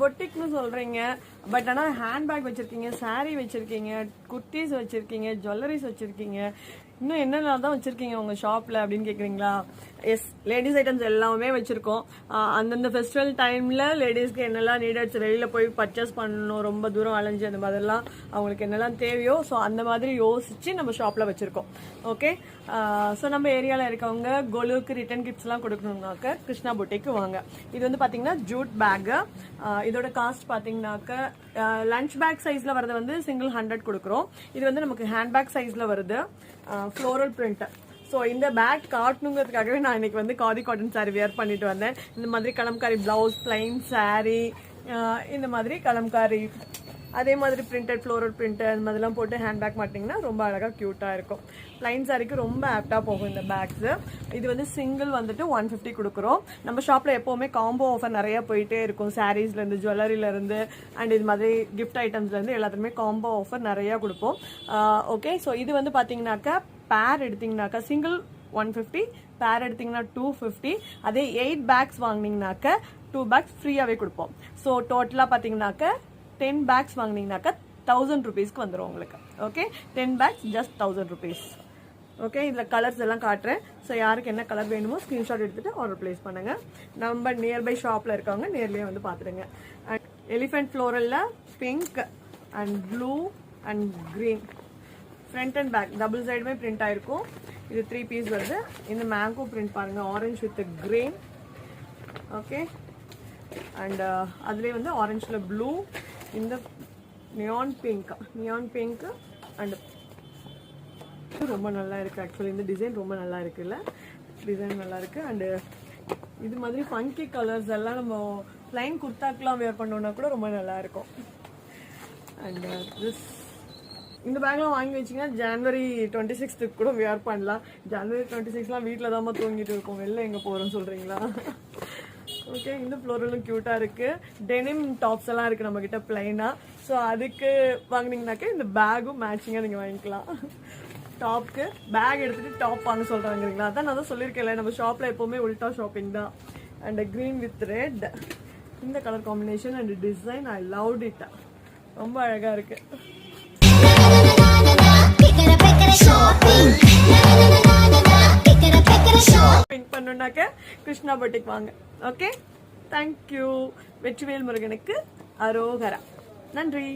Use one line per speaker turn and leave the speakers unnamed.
பொட்டிக்னு சொல்றீங்க, பட் ஆனால் ஹேண்ட்பேக் வச்சிருக்கீங்க, சாரீ வச்சிருக்கீங்க, குர்த்திஸ் வச்சிருக்கீங்க, ஜுவல்லரிஸ் வச்சிருக்கீங்க, இன்னும் என்னென்ன தான் வச்சிருக்கீங்க உங்க ஷாப்ல அப்படின்னு கேக்குறீங்களா? எஸ், லேடிஸ் ஐட்டம்ஸ் எல்லாமே வச்சிருக்கோம். அந்தந்த ஃபெஸ்டிவல் டைம்ல லேடிஸ்க்கு என்னெல்லாம் நீடட்ஸ், வெளியில போய் பர்ச்சேஸ் பண்ணணும், ரொம்ப தூரம் அலைஞ்சு அந்த மாதிரிலாம் அவங்களுக்கு என்னெல்லாம் தேவையோ ஸோ அந்த மாதிரி யோசிச்சு நம்ம ஷாப்ல வச்சிருக்கோம். ஓகே, ஸோ நம்ம ஏரியாவில் இருக்கவங்க கோலுக்கு ரிட்டர்ன் கிஃப்ட்ஸ்லாம் கொடுக்கணும்னாக்க கிருஷ்ணா பொட்டிக்கு வாங்க. இது வந்து பார்த்தீங்கன்னா ஜூட் பேக்கு. இதோட காஸ்ட் பார்த்தீங்கன்னாக்க லஞ்ச் பேக் சைஸ்ல வரது வந்து சிங்கிள் 100 கொடுக்குறோம். இது வந்து நமக்கு ஹேண்ட் பேக் சைஸ்ல வருது, ஃப்ளோரல் பிரிண்ட். ஸோ இந்த பேக் காட்டணுங்கிறதுக்காகவே நான் இன்னைக்கு வந்து காதி காட்டன் சாரி வியர் பண்ணிட்டு வந்தேன். இந்த மாதிரி கலம்காரி பிளவுஸ், பிளைன் சாரி, இந்த மாதிரி கலம்காரி, அதே மாதிரி பிரிண்டட் ஃப்ளோரல் பிரிண்ட் அந்த மாதிரிலாம் போட்டு ஹேண்ட் பேக் மாட்டிங்கன்னா ரொம்ப அழகாக க்யூட்டாக இருக்கும். பிளைன் சாரிக்கு ரொம்ப ஆப்டாக போகும் இந்த பேக்ஸு. இது வந்து சிங்கிள் வந்துட்டு 150 கொடுக்குறோம். நம்ம ஷாப்பில் எப்போவுமே காம்போ ஆஃபர் நிறைய போயிட்டே இருக்கும். சாரீஸ்லேருந்து, ஜுவல்லரிலேருந்து அண்ட் இது மாதிரி கிஃப்ட் ஐட்டம்ஸ்லேருந்து எல்லாத்துக்குமே காம்போ ஆஃபர் நிறையா கொடுப்போம். ஓகே, ஸோ இது வந்து பார்த்தீங்கன்னாக்கா பேர் எடுத்தீங்கன்னாக்கா சிங்கிள் 150, பேர் எடுத்தீங்கன்னா 250. அதே 8 பேக்ஸ் வாங்கினீங்கனாக்க 2 பேக்ஸ் ஃப்ரீயாகவே கொடுப்போம். ஸோ டோட்டலாக பார்த்தீங்கன்னாக்க 10 பேக்ஸ் வாங்கினீங்கனாக்கா 1000 rupeesக்கு வந்துடும் உங்களுக்கு. Okay, 10 packs just 1000 rupees. Okay, இதில் கலர்ஸ் எல்லாம் காட்டுறேன். ஸோ யாருக்கு என்ன கலர் வேணுமோ ஸ்க்ரீன்ஷாட் எடுத்துகிட்டு ஆர்டர் ப்ளேஸ் பண்ணுங்க. நம்ம நியர்பை ஷாப்பில் இருக்கவங்க நேர்லேயே வந்து பார்த்துடுங்க. அண்ட் எலிஃபென்ட் ஃப்ளோரலில் pink and blue and green, front and back double சைடுமே பிரிண்ட் ஆயிருக்கும். இது 3 பீஸ் வருது. இந்த மேங்கோ பிரிண்ட் பாருங்க, orange with green. Okay, and அதுலேயே வந்து ஆரஞ்சில் ப்ளூ, இந்த நியான் பிங்க் அண்ட் ரொம்ப நல்லா இருக்கு. ஆக்சுவலி இந்த டிசைன் ரொம்ப நல்லா இருக்குல்ல, டிசைன் நல்லா இருக்கு. அண்டு இது மாதிரி ஃபங்கி கலர்ஸ் எல்லாம் நம்ம பிளைன் குர்தாக்கெலாம் வேர் பண்ணோம்னா கூட ரொம்ப நல்லா இருக்கும். அண்ட் திஸ் இந்த பேக்லாம் வாங்கி வச்சிங்கன்னா ஜனவரி 26th கூட வேர் பண்ணலாம். ஜனவரி 26லாம் வீட்டில் தான் தூங்கிட்டு இருக்கோம், வெளில எங்கே போகிறோம்னு சொல்கிறீங்களா? ஓகே, இந்த ஃப்ளோரலும் க்யூட்டாக இருக்குது. டெனிம் டாப்ஸ் எல்லாம் இருக்குது நம்மக்கிட்ட பிளைனாக. ஸோ அதுக்கு வாங்கினீங்கனாக்கா இந்த பேக்கும் மேட்சிங்காக நீங்கள் வாங்கிக்கலாம். டாப்க்கு பேக் எடுத்துகிட்டு டாப் வாங்க சொல்கிறாங்கிறீங்களா? அதான் நான் தான் சொல்லியிருக்கேன்ல, நம்ம ஷாப்பில் எப்போவுமே உல்டா ஷாப்பிங் தான். அண்ட் க்ரீன் வித் ரெட், இந்த colour combination and design I loved it. ரொம்ப அழகாக இருக்குது. ஷாப்பிங் பண்ணுனாக்க கிருஷ்ணா பொட்டிக் வாங்க. Okay, thank you. வெற்றிவேல் முருகனுக்கு அரோகரா. நன்றி.